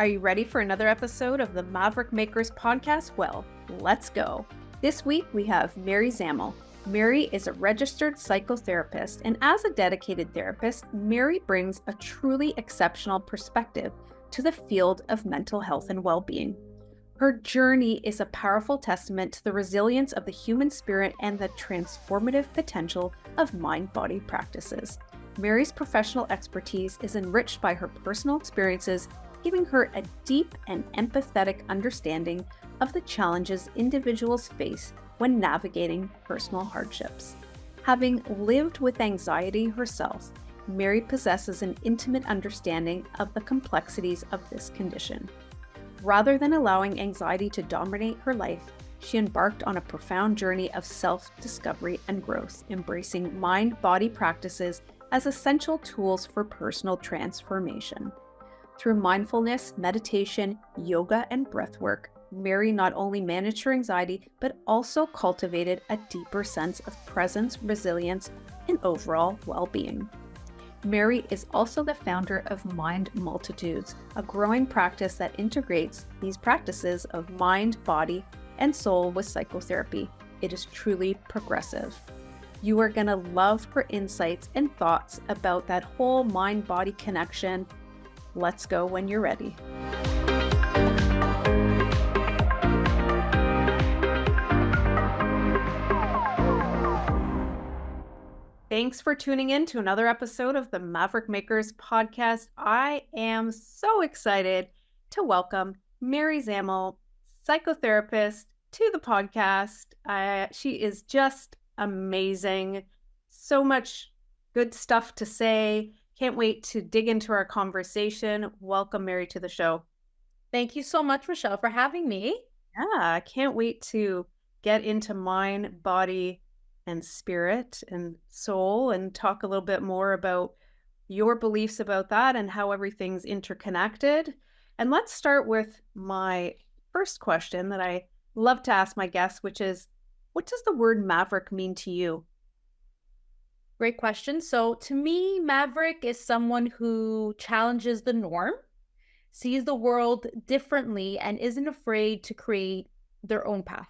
Are you ready for another episode of the Maverick Makers podcast? Well, let's go. This week we have Mary Zamil. Mary is a registered psychotherapist, and as a dedicated therapist, Mary brings a truly exceptional perspective to the field of mental health and well-being. Her journey is a powerful testament to the resilience of the human spirit and the transformative potential of mind-body practices. Mary's professional expertise is enriched by her personal experiences, giving her a deep and empathetic understanding of the challenges individuals face when navigating personal hardships. Having lived with anxiety herself, Mary possesses an intimate understanding of the complexities of this condition. Rather than allowing anxiety to dominate her life, she embarked on a profound journey of self-discovery and growth, embracing mind-body practices as essential tools for personal transformation. Through mindfulness, meditation, yoga, and breathwork, Mary not only managed her anxiety, but also cultivated a deeper sense of presence, resilience, and overall well-being. Mary is also the founder of Mind Multitudes, a growing practice that integrates these practices of mind, body, and soul with psychotherapy. It is truly progressive. You are going to love her insights and thoughts about that whole mind-body connection. Let's go when you're ready. Thanks for tuning in to another episode of the Maverick Makers podcast. I am so excited to welcome Mary Zamil, psychotherapist, to the podcast. She is just amazing. So much good stuff to say. Can't wait to dig into our conversation. Welcome, Mary, to the show. Thank you so much, Michelle, for having me. Yeah, I can't wait to get into mind, body, and spirit and soul and talk a little bit more about your beliefs about that and how everything's interconnected. And let's start with my first question that I love to ask my guests, which is, what does the word maverick mean to you? Great question. So to me, Maverick is someone who challenges the norm, sees the world differently, and isn't afraid to create their own path.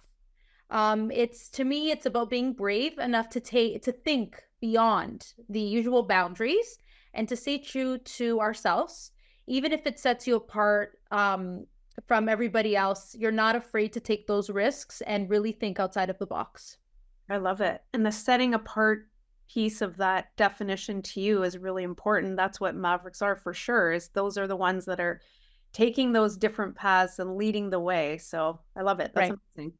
To me, it's about being brave enough to think beyond the usual boundaries and to stay true to ourselves, even if it sets you apart from everybody else. You're not afraid to take those risks and really think outside of the box. I love it. And the setting apart piece of that definition to you is really important. That's what mavericks are for sure, is those are the ones that are taking those different paths and leading the way. So I love it. That's amazing.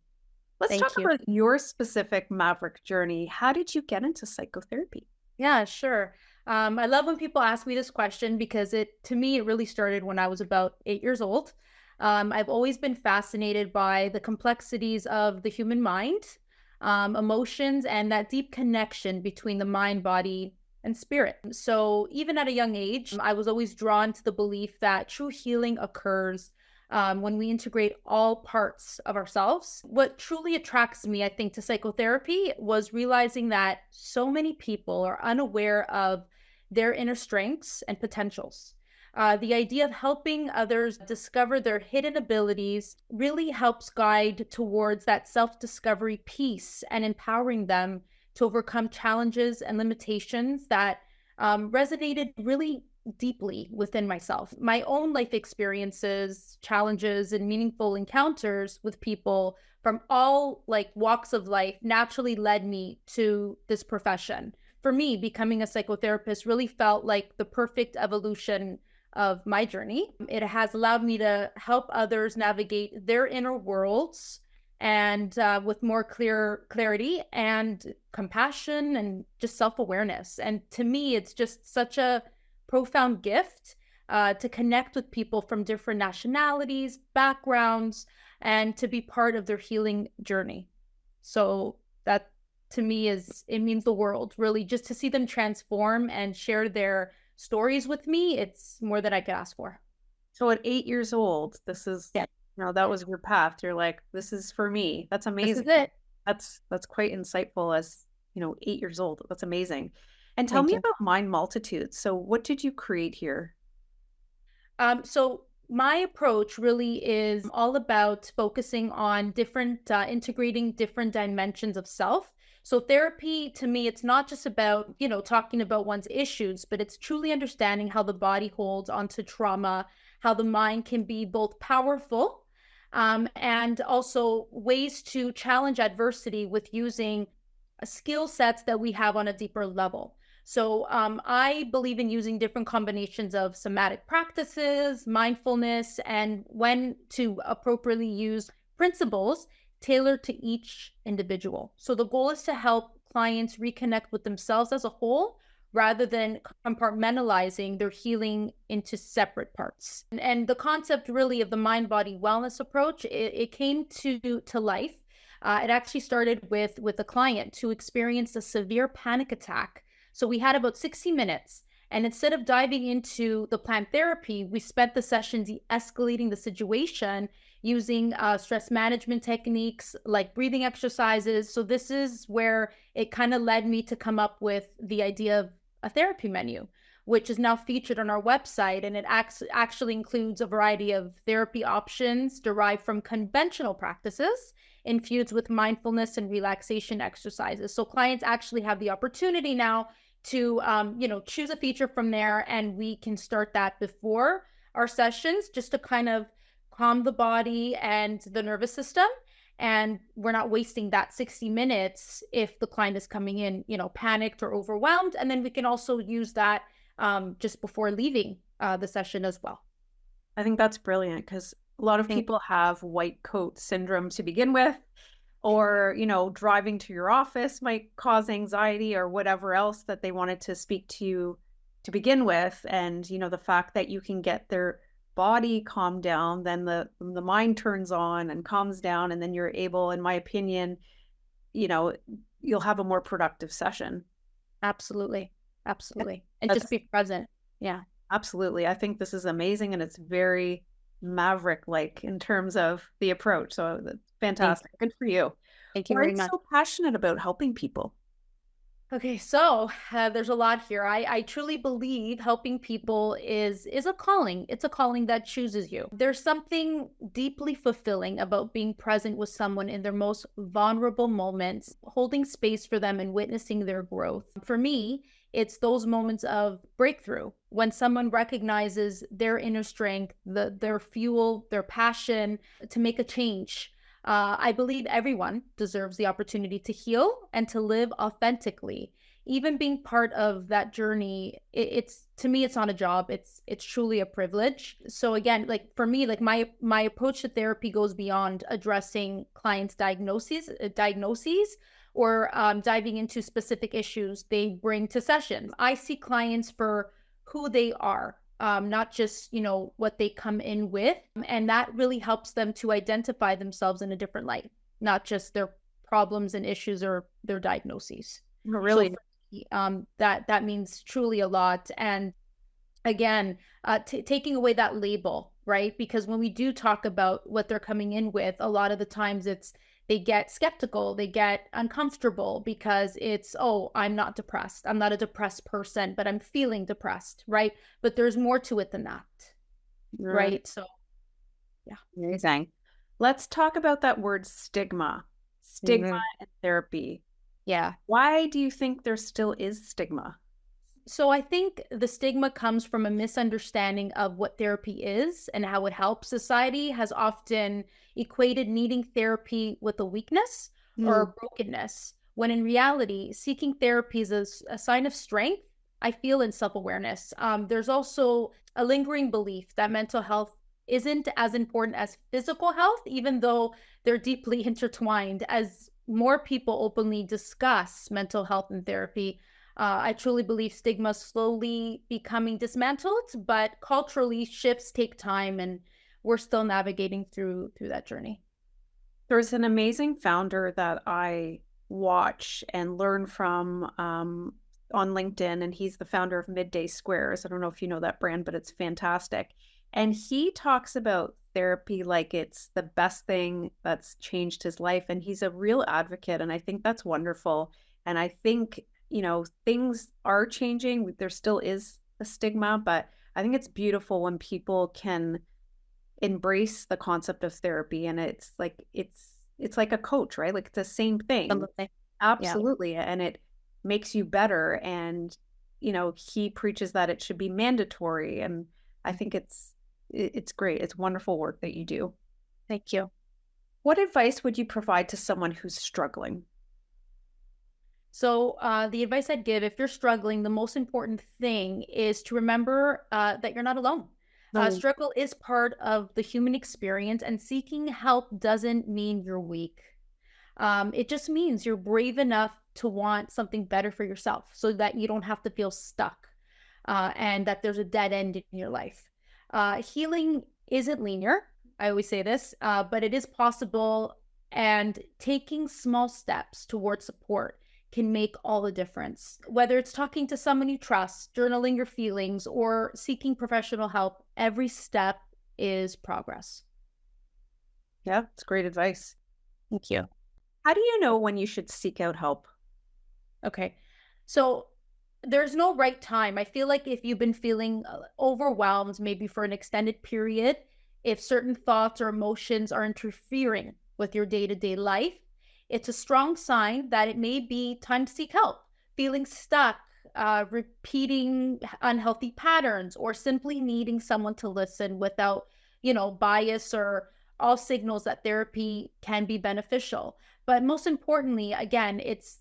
Let's talk about your specific maverick journey. How did you get into psychotherapy? Yeah, sure. I love when people ask me this question because to me, it really started when I was about 8 years old. I've always been fascinated by the complexities of the human mind, emotions, and that deep connection between the mind, body, and spirit. So even at a young age, I was always drawn to the belief that true healing occurs when we integrate all parts of ourselves. What truly attracts me, I think, to psychotherapy was realizing that so many people are unaware of their inner strengths and potentials. The idea of helping others discover their hidden abilities really helps guide towards that self-discovery piece and empowering them to overcome challenges and limitations that resonated really deeply within myself. My own life experiences, challenges, and meaningful encounters with people from all walks of life naturally led me to this profession. For me, becoming a psychotherapist really felt like the perfect evolution of my journey. It has allowed me to help others navigate their inner worlds and with more clarity and compassion and just self-awareness. And to me, it's just such a profound gift to connect with people from different nationalities, backgrounds, and to be part of their healing journey. So that to me it means the world, really, just to see them transform and share their stories with me. It's more than I could ask for. So at 8 years old, this is, that was your path. You're like, this is for me. That's amazing. This is it. That's quite insightful as, 8 years old. That's amazing. And tell me about Mind Multitudes. So what did you create here? So My approach really is all about focusing on different, integrating different dimensions of self. So therapy to me, it's not just about, talking about one's issues, but it's truly understanding how the body holds onto trauma, how the mind can be both powerful, and also ways to challenge adversity with using skill sets that we have on a deeper level. So I believe in using different combinations of somatic practices, mindfulness, and when to appropriately use principles tailored to each individual. So the goal is to help clients reconnect with themselves as a whole rather than compartmentalizing their healing into separate parts. And the concept really of the mind body wellness approach, it came to life. It actually started with a client who experienced a severe panic attack. So we had about 60 minutes. And instead of diving into the planned therapy, we spent the session de-escalating the situation using stress management techniques like breathing exercises. So this is where it kind of led me to come up with the idea of a therapy menu, which is now featured on our website. And it actually includes a variety of therapy options derived from conventional practices infused with mindfulness and relaxation exercises. So clients actually have the opportunity now to choose a feature from there, and we can start that before our sessions just to kind of calm the body and the nervous system. And we're not wasting that 60 minutes if the client is coming in, panicked or overwhelmed. And then we can also use that just before leaving the session as well. I think that's brilliant because a lot of people have white coat syndrome to begin with, or, driving to your office might cause anxiety or whatever else that they wanted to speak to you to begin with. And, the fact that you can get their body calmed down, then the mind turns on and calms down. And then you're able, in my opinion, you'll have a more productive session. Absolutely. Absolutely. And That's just be present. Yeah. absolutely. I think this is amazing. And it's very Maverick-like in terms of the approach. So that's fantastic. Good for you. Thank you Why are very you much. so passionate about helping people? Okay, so there's a lot here. I truly believe helping people is a calling. It's a calling that chooses you. There's something deeply fulfilling about being present with someone in their most vulnerable moments, holding space for them and witnessing their growth. For me, it's those moments of breakthrough when someone recognizes their inner strength, their fuel, their passion to make a change. I believe everyone deserves the opportunity to heal and to live authentically. Even being part of that journey, it's to me, it's not a job. It's truly a privilege. So again, like for me, like my approach to therapy goes beyond addressing clients' diagnoses or diving into specific issues they bring to sessions. I see clients for who they are, not just, what they come in with. And that really helps them to identify themselves in a different light, not just their problems and issues or their diagnoses. Really? So for me, that means truly a lot. And again, taking away that label, right? Because when we do talk about what they're coming in with, a lot of the times they get skeptical, they get uncomfortable because it's, oh, I'm not depressed. I'm not a depressed person, but I'm feeling depressed, right? But there's more to it than that, right? So, yeah. Amazing. Let's talk about that word stigma. Stigma in therapy. Yeah. Why do you think there still is stigma? So I think the stigma comes from a misunderstanding of what therapy is and how it helps. Society has often equated needing therapy with a weakness or a brokenness, when in reality, seeking therapy is a sign of strength, I feel, in self-awareness. There's also a lingering belief that mental health isn't as important as physical health, even though they're deeply intertwined. As more people openly discuss mental health and therapy, I truly believe stigma is slowly becoming dismantled, but culturally shifts take time, and we're still navigating through that journey. There's an amazing founder that I watch and learn from on LinkedIn, and he's the founder of Midday Squares. I don't know if you know that brand, but it's fantastic. And he talks about therapy like it's the best thing that's changed his life. And he's a real advocate. And I think that's wonderful. And I think, things are changing. There still is a stigma, but I think it's beautiful when people can embrace the concept of therapy, and it's like a coach, right? Like, it's the same thing. Absolutely. Yeah. Absolutely, and it makes you better, and, he preaches that it should be mandatory, and I think it's great. It's wonderful work that you do. Thank you. What advice would you provide to someone who's struggling? So, the advice I'd give if you're struggling, the most important thing is to remember that you're not alone. No. Struggle is part of the human experience, and seeking help doesn't mean you're weak. It just means you're brave enough to want something better for yourself so that you don't have to feel stuck and that there's a dead end in your life. Healing isn't linear. I always say this, but it is possible. And taking small steps towards support can make all the difference. Whether it's talking to someone you trust, journaling your feelings, or seeking professional help, every step is progress. Yeah, it's great advice. Thank you. How do you know when you should seek out help? Okay. So there's no right time. I feel like if you've been feeling overwhelmed, maybe for an extended period, if certain thoughts or emotions are interfering with your day to day life, it's a strong sign that it may be time to seek help. Feeling stuck, repeating unhealthy patterns, or simply needing someone to listen without, bias or all signals that therapy can be beneficial. But most importantly, again,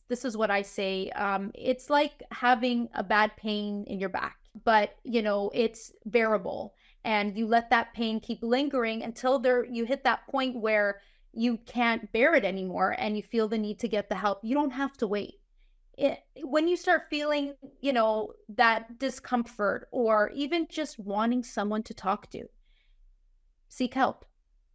this is what I say. It's like having a bad pain in your back, but it's bearable, and you let that pain keep lingering until you hit that point where you can't bear it anymore, and you feel the need to get the help. You don't have to wait. When you start feeling, that discomfort, or even just wanting someone to talk to, seek help.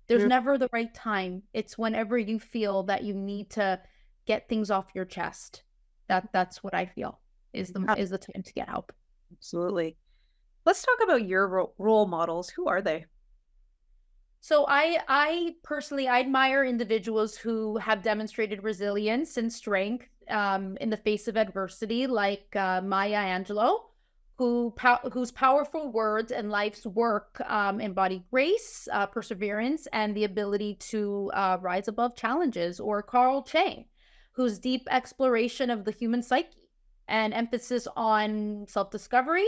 There's Mm. never the right time. It's whenever you feel that you need to get things off your chest. That's what I feel is the time to get help. Absolutely. Let's talk about your role models. Who are they? So I personally I admire individuals who have demonstrated resilience and strength in the face of adversity, like Maya Angelou, whose powerful words and life's work embody grace, perseverance, and the ability to rise above challenges, or Carl Chang, whose deep exploration of the human psyche and emphasis on self-discovery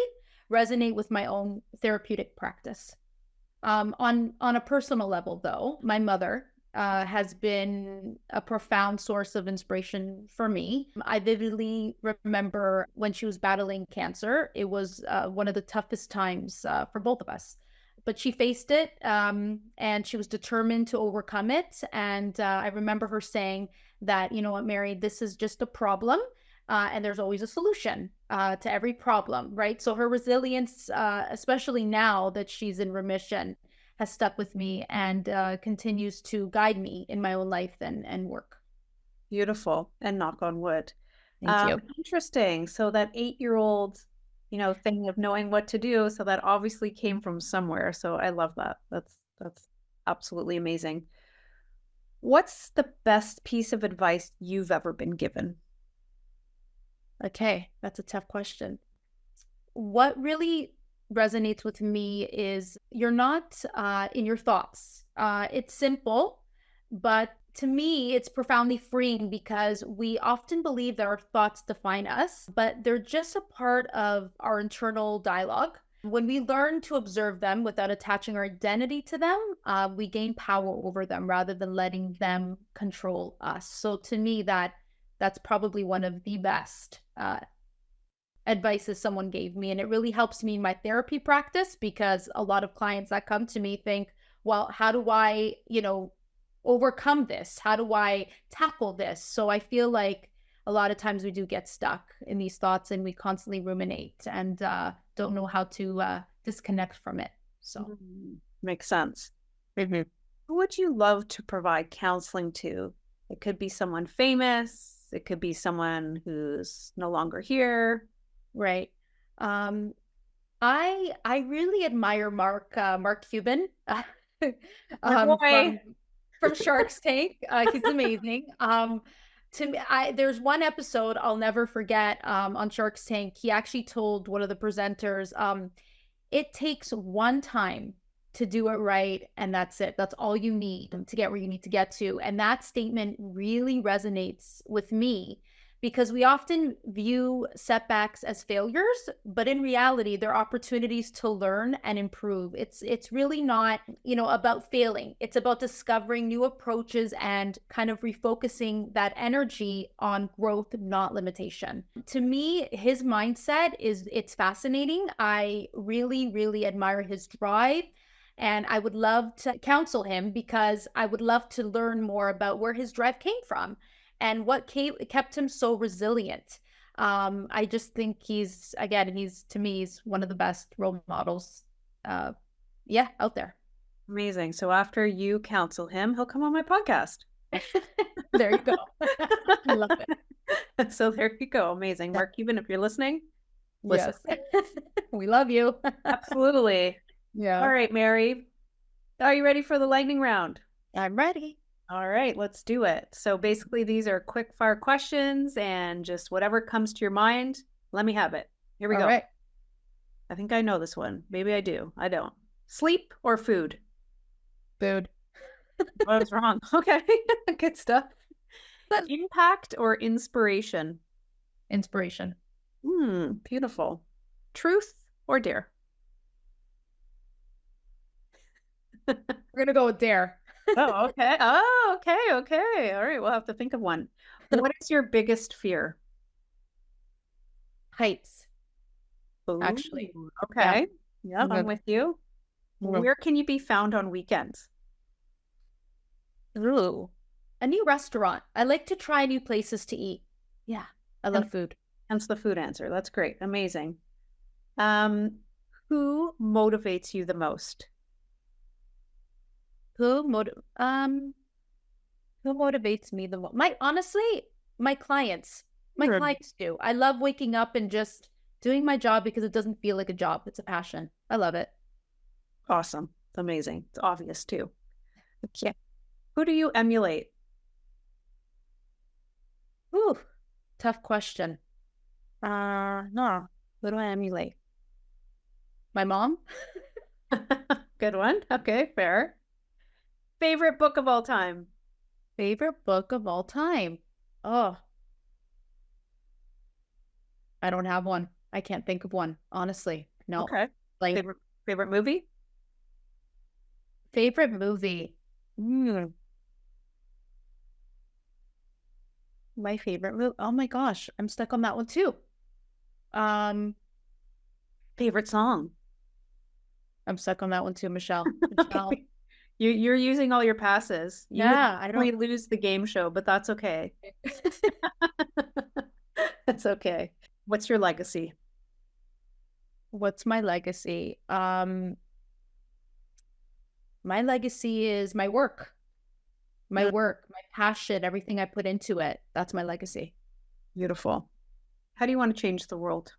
resonate with my own therapeutic practice. On a personal level, though, my mother has been a profound source of inspiration for me. I vividly remember when she was battling cancer. It was one of the toughest times for both of us. But she faced it, and she was determined to overcome it. And I remember her saying that, you know what, Mary, this is just a problem. And there's always a solution to every problem, right? So her resilience, especially now that she's in remission, has stuck with me and continues to guide me in my own life and work. Beautiful. And knock on wood. Thank you. Interesting. So that 8-year-old, thing of knowing what to do. So that obviously came from somewhere. So I love that. That's absolutely amazing. What's the best piece of advice you've ever been given? Okay, that's a tough question. What really resonates with me is you're not in your thoughts. It's simple, but to me, it's profoundly freeing because we often believe that our thoughts define us, but they're just a part of our internal dialogue. When we learn to observe them without attaching our identity to them, we gain power over them rather than letting them control us. So to me, that's probably one of the best advices someone gave me. And it really helps me in my therapy practice because a lot of clients that come to me think, well, how do I, overcome this? How do I tackle this? So I feel like a lot of times we do get stuck in these thoughts and we constantly ruminate and don't know how to disconnect from it. So Makes sense. Mhm. Who would you love to provide counseling to? It could be someone famous. It could be someone who's no longer here. Right. Um, I really admire Mark Cuban My um, boy. from Shark's Tank. He's amazing. To me, there's one episode I'll never forget on Shark's Tank. He actually told one of the presenters, it takes one time to do it right, and that's it. That's all you need to get where you need to get to. And that statement really resonates with me because we often view setbacks as failures, but in reality, they're opportunities to learn and improve. It's really not, about failing. It's about discovering new approaches and kind of refocusing that energy on growth, not limitation. To me, his mindset it's fascinating. I really, really admire his drive. And I would love to counsel him because I would love to learn more about where his drive came from and what kept him so resilient. I just think to me, he's one of the best role models, out there. Amazing. So after you counsel him, he'll come on my podcast. There you go. I love it. So there you go. Amazing. Mark Cuban, if you're listening, listen. Yes. We love you. Absolutely. Yeah. All right, Mary. Are you ready for the lightning round? I'm ready. All right, let's do it. So basically, these are quick fire questions and just whatever comes to your mind, let me have it. Here we go. All right. I think I know this one. Maybe I do. I don't. Sleep or food? Food. I was wrong. Okay. Good stuff. Impact or inspiration? Inspiration. Beautiful. Truth or dare? We're going to go with dare. Oh, okay. Okay. All right. We'll have to think of one. What is your biggest fear? Heights. Ooh, actually. Okay. Yeah, I'm with you. Where can you be found on weekends? Ooh. A new restaurant. I like to try new places to eat. Yeah. I love food. Hence the food answer. That's great. Amazing. Who motivates you the most? Who motivates me the most? My clients. My clients do. I love waking up and just doing my job because it doesn't feel like a job. It's a passion. I love it. Awesome. It's amazing. It's obvious too. Okay. Who do you emulate? Ooh, tough question. No. Who do I emulate? My mom? Good one. Okay, fair. Favorite book of all time? Favorite book of all time? Oh. I don't have one. I can't think of one, honestly. No. Okay. Like favorite movie? Favorite movie? My favorite movie? Oh my gosh, I'm stuck on that one too. Favorite song? I'm stuck on that one too, Michelle. Michelle. You're using all your passes. I don't lose the game show, but that's okay. That's okay. What's your legacy? What's my legacy? My legacy is my work. My work, my passion, everything I put into it. That's my legacy. Beautiful. How do you want to change the world?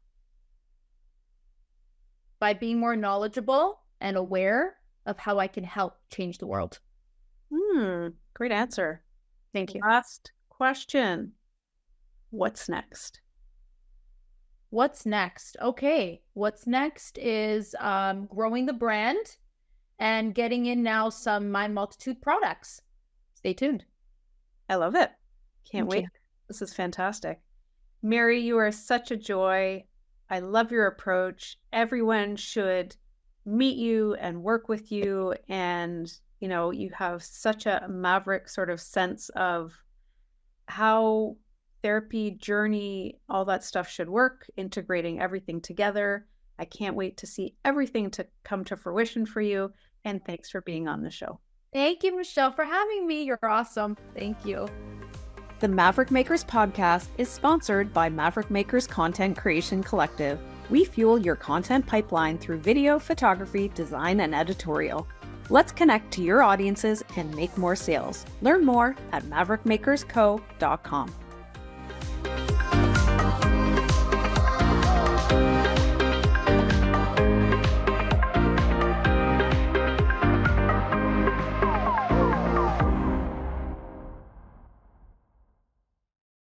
By being more knowledgeable and aware of how I can help change the world. Great answer. Thank you. Last question. What's next? What's next? Okay. What's next is growing the brand and getting in now some Mind Multitude products. Stay tuned. I love it. Can't wait. This is fantastic. Mary, you are such a joy. I love your approach. Everyone should meet you and work with you. And, you have such a maverick sort of sense of how therapy, journey, all that stuff should work, integrating everything together. I can't wait to see everything to come to fruition for you. And thanks for being on the show. Thank you, Michelle, for having me. You're awesome. Thank you. The Maverick Makers podcast is sponsored by Maverick Makers Content Creation Collective. We fuel your content pipeline through video, photography, design, and editorial. Let's connect to your audiences and make more sales. Learn more at maverickmakersco.com.